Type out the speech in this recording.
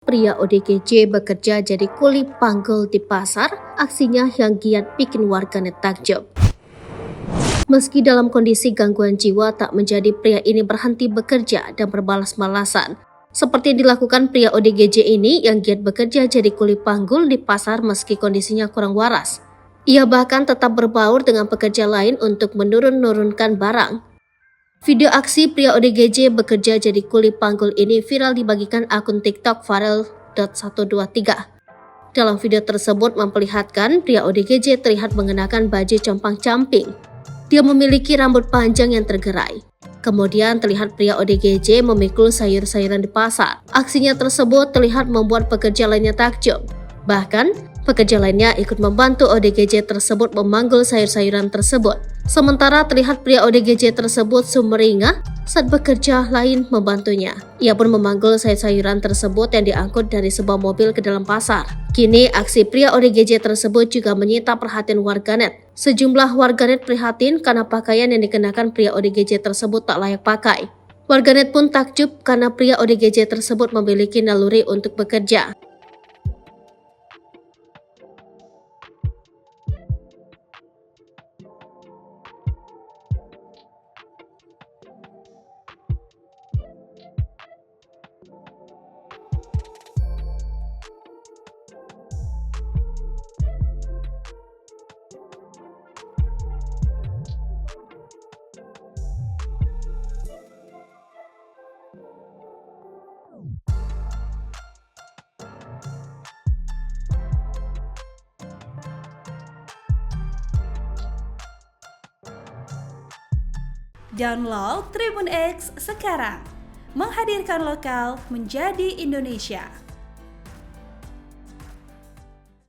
Pria ODGJ bekerja jadi kuli panggul di pasar, aksinya yang giat bikin warganet takjub. Meski dalam kondisi gangguan jiwa, tak menjadi pria ini berhenti bekerja dan berbalas-malasan. Seperti yang dilakukan pria ODGJ ini yang giat bekerja jadi kuli panggul di pasar meski kondisinya kurang waras. Ia bahkan tetap berbaur dengan pekerja lain untuk menurunkan barang. Video aksi pria ODGJ bekerja jadi kuli panggul ini viral dibagikan akun TikTok Farel.123. Dalam video tersebut memperlihatkan pria ODGJ terlihat mengenakan baju compang-camping. Dia memiliki rambut panjang yang tergerai. Kemudian terlihat pria ODGJ memikul sayur-sayuran di pasar. Aksinya tersebut terlihat membuat pekerja lainnya takjub. Bahkan, pekerja lainnya ikut membantu ODGJ tersebut memanggul sayur-sayuran tersebut. Sementara terlihat pria ODGJ tersebut sumringah saat bekerja lain membantunya. Ia pun memanggul sayur-sayuran tersebut yang diangkut dari sebuah mobil ke dalam pasar. Kini aksi pria ODGJ tersebut juga menyita perhatian warganet. Sejumlah warganet prihatin karena pakaian yang dikenakan pria ODGJ tersebut tak layak pakai. Warganet pun takjub karena pria ODGJ tersebut memiliki naluri untuk bekerja. Download Tribun X sekarang, menghadirkan lokal menjadi Indonesia.